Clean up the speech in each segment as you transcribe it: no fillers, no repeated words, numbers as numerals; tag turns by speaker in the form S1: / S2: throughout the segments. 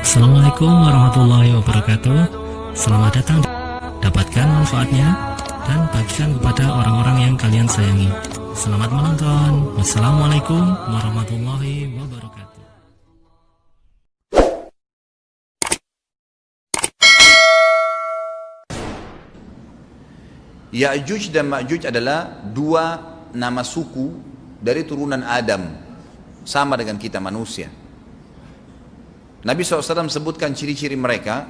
S1: Assalamualaikum warahmatullahi wabarakatuh. Selamat datang. Dapatkan manfaatnya dan bagikan kepada orang-orang yang kalian sayangi. Selamat menonton. Wassalamualaikum warahmatullahi wabarakatuh.
S2: Ya'juj dan Ma'juj adalah dua nama suku dari turunan Adam, sama dengan kita manusia. Nabi SAW sebutkan ciri-ciri mereka.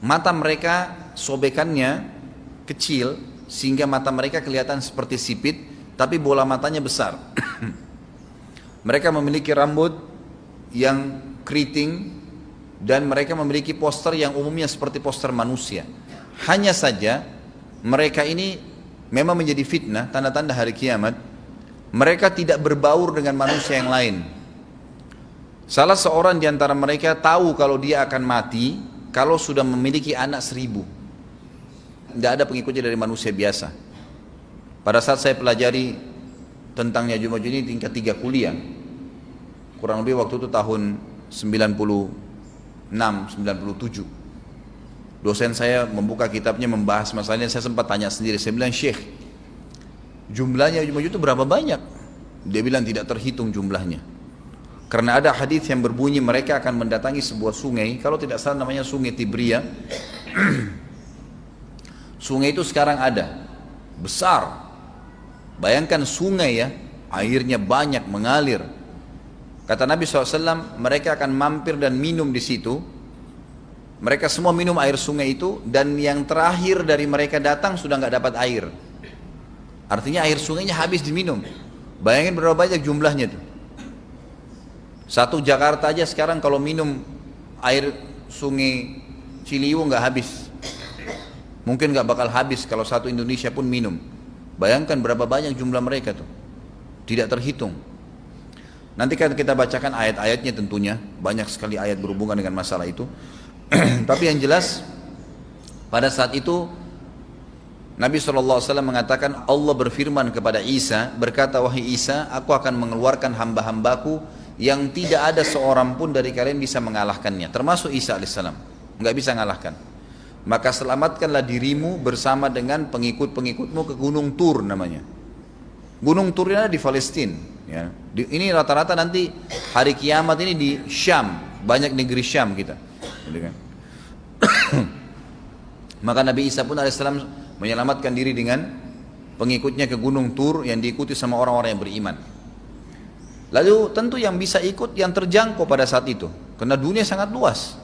S2: Mata mereka sobekannya kecil sehingga mata mereka kelihatan seperti sipit, tapi bola matanya besar. Mereka memiliki rambut yang keriting dan mereka memiliki poster yang umumnya seperti poster manusia. Hanya saja mereka ini memang menjadi fitnah, tanda-tanda hari kiamat. Mereka tidak berbaur dengan manusia yang lain. Salah seorang di antara mereka tahu kalau dia akan mati kalau sudah memiliki anak 1000. Tidak ada pengikutnya dari manusia biasa. Pada saat saya pelajari tentang Ya'juj Ma'juj ini tingkat 3 kuliah, kurang lebih waktu itu tahun 96, 97. Dosen saya membuka kitabnya membahas masalahnya. Saya sempat tanya sendiri, saya bilang, Syekh, jumlahnya Ya'juj Ma'juj itu berapa banyak? Dia bilang tidak terhitung jumlahnya. Karena ada hadis yang berbunyi mereka akan mendatangi sebuah sungai, kalau tidak salah namanya sungai Tibria. Sungai itu sekarang ada, besar. Bayangkan sungai ya, airnya banyak mengalir. Kata Nabi SAW, mereka akan mampir dan minum di situ. Mereka semua minum air sungai itu, dan yang terakhir dari mereka datang sudah nggak dapat air. Artinya air sungainya habis diminum. Bayangin berapa banyak jumlahnya tuh. Satu Jakarta aja sekarang kalau minum air sungai Ciliwung nggak habis. Mungkin nggak bakal habis kalau satu Indonesia pun minum. Bayangkan berapa banyak jumlah mereka tuh. Tidak terhitung. Nanti kan kita bacakan ayat-ayatnya tentunya. Banyak sekali ayat berhubungan dengan masalah itu. Tapi yang jelas pada saat itu Nabi SAW mengatakan, Allah berfirman kepada Isa, berkata, wahai Isa, aku akan mengeluarkan hamba-hambaku yang tidak ada seorang pun dari kalian bisa mengalahkannya, termasuk Isa AS, nggak bisa mengalahkan. Maka selamatkanlah dirimu bersama dengan pengikut-pengikutmu ke Gunung Tur namanya. Gunung Tur ini ada di Palestina ya. Ini rata-rata nanti hari kiamat ini di Syam, banyak negeri Syam kita. Maka Nabi Isa pun AS menyelamatkan diri dengan pengikutnya ke Gunung Tur yang diikuti sama orang-orang yang beriman. Lalu tentu yang bisa ikut yang terjangkau pada saat itu, karena dunia sangat luas.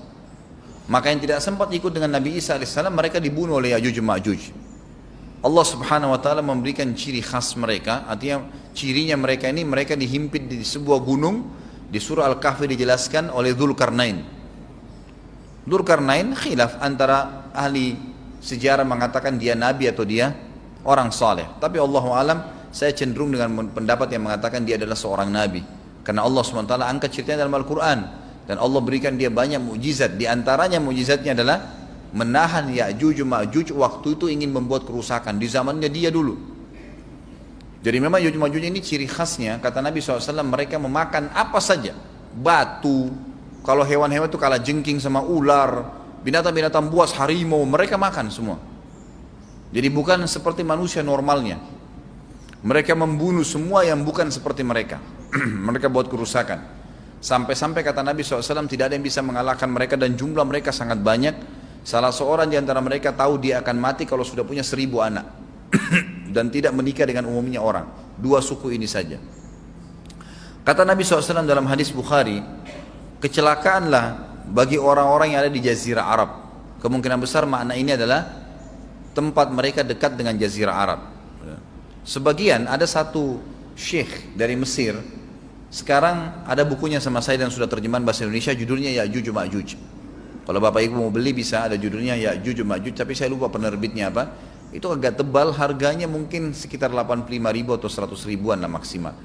S2: Maka yang tidak sempat ikut dengan Nabi Isa AS, mereka dibunuh oleh Ya'juj Ma'juj. Allah Subhanahu Wa Taala memberikan ciri khas mereka, artinya cirinya mereka ini, mereka dihimpit di sebuah gunung. Di surah Al-Kahfi dijelaskan oleh Dzulkarnain. Dzulkarnain khilaf antara ahli sejarah mengatakan dia nabi atau dia orang saleh. Tapi Allahu alam, saya cenderung dengan pendapat yang mengatakan dia adalah seorang nabi. Karena Allah SWT angkat ceritanya dalam Al-Quran. Dan Allah berikan dia banyak mukjizat. Di antaranya mukjizatnya adalah menahan Ya'juj Ma'juj waktu itu ingin membuat kerusakan di zamannya dia dulu. Jadi memang Ya'juj Ma'juj ini ciri khasnya, kata Nabi SAW, mereka memakan apa saja. Batu, kalau hewan-hewan itu kalah jengking sama ular, binatang-binatang buas, harimau, mereka makan semua. Jadi bukan seperti manusia normalnya. Mereka membunuh semua yang bukan seperti mereka. Mereka buat kerusakan. Sampai-sampai kata Nabi SAW tidak ada yang bisa mengalahkan mereka dan jumlah mereka sangat banyak. Salah seorang di antara mereka tahu dia akan mati kalau sudah punya 1000 anak. Dan tidak menikah dengan umumnya orang. 2 suku ini saja. Kata Nabi SAW dalam hadis Bukhari, kecelakaanlah bagi orang-orang yang ada di Jazirah Arab. Kemungkinan besar makna ini adalah tempat mereka dekat dengan Jazirah Arab. Sebagian, ada satu syekh dari Mesir, sekarang ada bukunya sama saya dan sudah terjemahan bahasa Indonesia, judulnya Ya'juj Ma'juj. Kalau Bapak Ibu mau beli bisa, ada judulnya Ya'juj Ma'juj, tapi saya lupa penerbitnya apa. Itu agak tebal, harganya mungkin sekitar 85.000 atau 100 ribuan lah maksimal.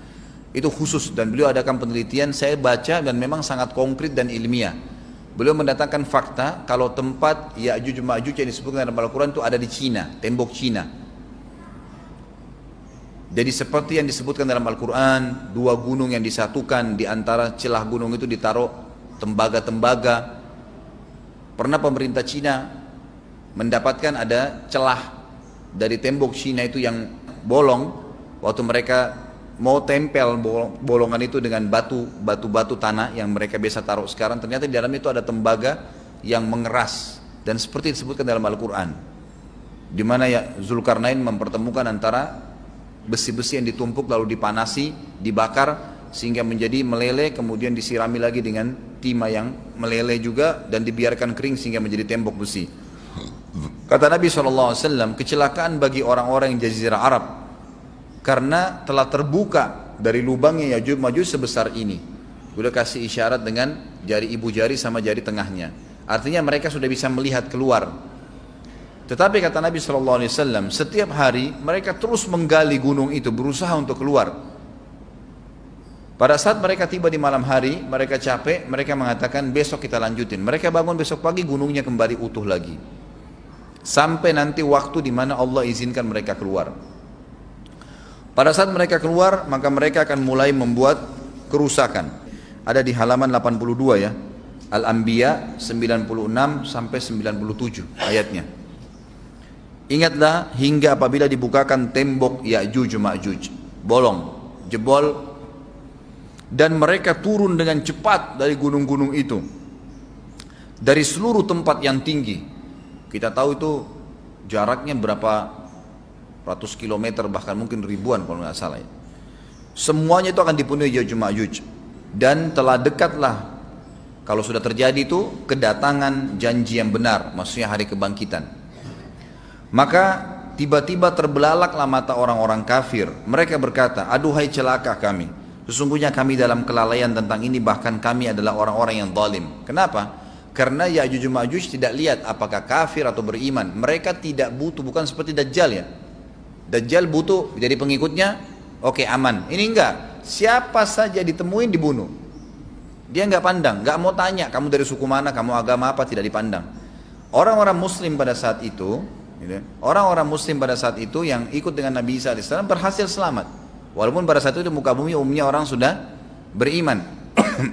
S2: Itu khusus, dan beliau adakan penelitian, saya baca dan memang sangat konkret dan ilmiah. Beliau mendatangkan fakta kalau tempat Ya'juj Ma'juj yang disebutkan dalam Al-Quran itu ada di Cina, tembok Cina. Jadi seperti yang disebutkan dalam Al-Quran, 2 gunung yang disatukan, di antara celah gunung itu ditaruh tembaga-tembaga. Pernah pemerintah Cina mendapatkan ada celah dari tembok Cina itu yang bolong, waktu mereka mau tempel bolongan itu dengan batu tanah yang mereka biasa taruh sekarang, ternyata di dalam itu ada tembaga yang mengeras, dan seperti disebutkan dalam Al-Quran, di mana ya Zulkarnain mempertemukan antara besi-besi yang ditumpuk lalu dipanasi, dibakar sehingga menjadi meleleh, kemudian disirami lagi dengan timah yang meleleh juga dan dibiarkan kering sehingga menjadi tembok besi. Kata Nabi SAW, kecelakaan bagi orang-orang yang Jazirah Arab karena telah terbuka dari lubangnya Yajuj Majuj sebesar ini. Udah kasih isyarat dengan jari ibu jari sama jari tengahnya, artinya mereka sudah bisa melihat keluar. Tetapi kata Nabi SAW, setiap hari mereka terus menggali gunung itu, berusaha untuk keluar. Pada saat mereka tiba di malam hari, mereka capek, mereka mengatakan besok kita lanjutin. Mereka bangun besok pagi, gunungnya kembali utuh lagi. Sampai nanti waktu di mana Allah izinkan mereka keluar. Pada saat mereka keluar, maka mereka akan mulai membuat kerusakan. Ada di halaman 82 ya, Al-Anbiya 96 sampai 97 ayatnya. Ingatlah hingga apabila dibukakan tembok Ya'juj Ma'juj, bolong, jebol, dan mereka turun dengan cepat dari gunung-gunung itu, dari seluruh tempat yang tinggi. Kita tahu itu jaraknya berapa ratus kilometer, bahkan mungkin ribuan kalau nggak salah ya. Semuanya itu akan dipenuhi Ya'juj Ma'juj, dan telah dekatlah, kalau sudah terjadi itu, kedatangan janji yang benar, maksudnya hari kebangkitan. Maka tiba-tiba terbelalaklah mata orang-orang kafir. Mereka berkata, aduhai celaka kami, sesungguhnya kami dalam kelalaian tentang ini, bahkan kami adalah orang-orang yang zalim. Kenapa? Karena Ya'juj Ma'juj tidak lihat apakah kafir atau beriman. Mereka tidak butuh, bukan seperti Dajjal ya. Dajjal butuh jadi pengikutnya, oke, aman. Ini enggak, siapa saja ditemuin dibunuh. Dia enggak pandang, enggak mau tanya kamu dari suku mana, kamu agama apa, tidak dipandang. Orang-orang muslim pada saat itu, orang-orang muslim pada saat itu yang ikut dengan Nabi Isa AS berhasil selamat. Walaupun pada saat itu di muka bumi umumnya orang sudah beriman.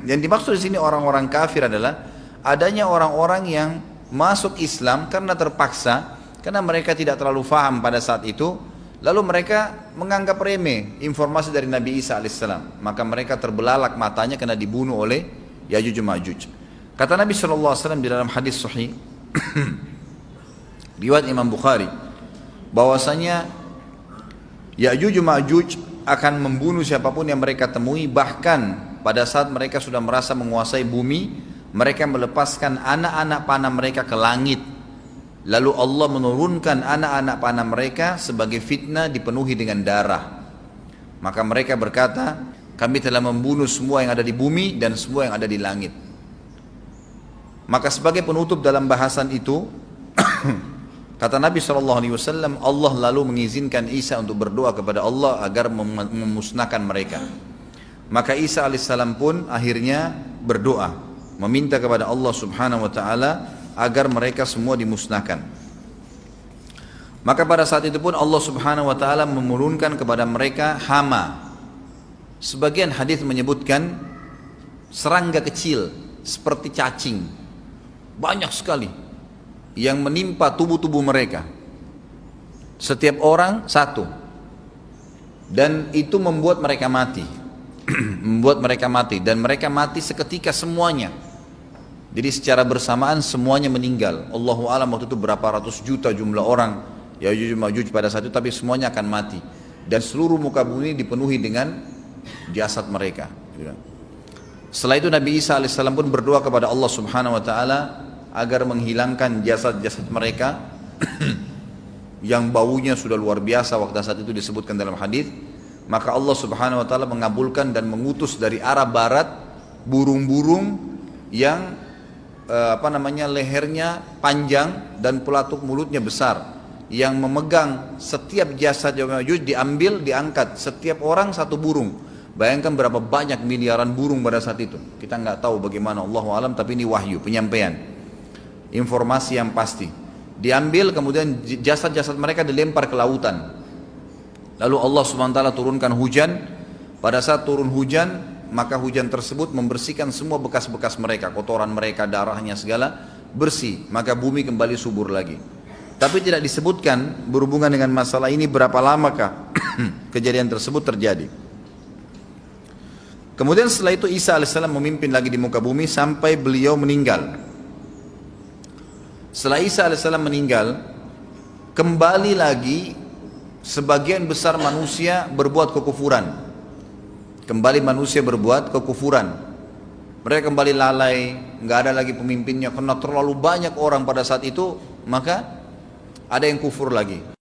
S2: Yang dimaksud di sini orang-orang kafir adalah adanya orang-orang yang masuk Islam karena terpaksa, karena mereka tidak terlalu faham pada saat itu, lalu mereka menganggap remeh informasi dari Nabi Isa AS. Maka mereka terbelalak matanya karena dibunuh oleh Ya'juj Ma'juj. Kata Nabi SAW di dalam hadis sahih riwayat Imam Bukhari, bahwasanya Ya'juj Ma'juj akan membunuh siapapun yang mereka temui. Bahkan pada saat mereka sudah merasa menguasai bumi, mereka melepaskan anak-anak panah mereka ke langit, lalu Allah menurunkan anak-anak panah mereka sebagai fitnah dipenuhi dengan darah. Maka mereka berkata, kami telah membunuh semua yang ada di bumi dan semua yang ada di langit. Maka sebagai penutup dalam bahasan itu kata Nabi SAW, Allah lalu mengizinkan Isa untuk berdoa kepada Allah agar memusnahkan mereka. Maka Isa AS pun akhirnya berdoa, meminta kepada Allah Subhanahu Wa Taala agar mereka semua dimusnahkan. Maka pada saat itu pun Allah Subhanahu Wa Taala menurunkan kepada mereka hama. Sebagian hadis menyebutkan serangga kecil seperti cacing, banyak sekali yang menimpa tubuh-tubuh mereka, setiap orang satu, dan itu membuat mereka mati. Membuat mereka mati, dan mereka mati seketika semuanya. Jadi secara bersamaan semuanya meninggal. Allahu a'lam waktu itu berapa ratus juta jumlah orang Ya'juj Ma'juj pada saat itu, tapi semuanya akan mati, dan seluruh muka bumi dipenuhi dengan jasad mereka. Setelah itu Nabi Isa AS pun berdoa kepada Allah Subhanahu Wa Taala agar menghilangkan jasad-jasad mereka yang baunya sudah luar biasa waktu saat itu disebutkan dalam hadis. Maka Allah Subhanahu Wa Taala mengabulkan dan mengutus dari arah barat burung-burung yang lehernya panjang dan pelatuk mulutnya besar, yang memegang setiap jasad Ya'juj diambil, diangkat, setiap orang satu burung. Bayangkan berapa banyak miliaran burung pada saat itu. Kita nggak tahu bagaimana, Allahu a'lam, tapi ini wahyu, penyampaian informasi yang pasti. Diambil, kemudian jasad-jasad mereka dilempar ke lautan. Lalu Allah SWT turunkan hujan. Pada saat turun hujan, maka hujan tersebut membersihkan semua bekas-bekas mereka, kotoran mereka, darahnya segala, bersih, maka bumi kembali subur lagi. Tapi tidak disebutkan berhubungan dengan masalah ini berapa lamakah kejadian tersebut terjadi. Kemudian setelah itu Isa alaihissalam memimpin lagi di muka bumi sampai beliau meninggal. Setelah Isa alaihissalam meninggal, kembali lagi sebagian besar manusia berbuat kekufuran. Kembali manusia berbuat kekufuran. Mereka kembali lalai, nggak ada lagi pemimpinnya karena terlalu banyak orang pada saat itu, maka ada yang kufur lagi.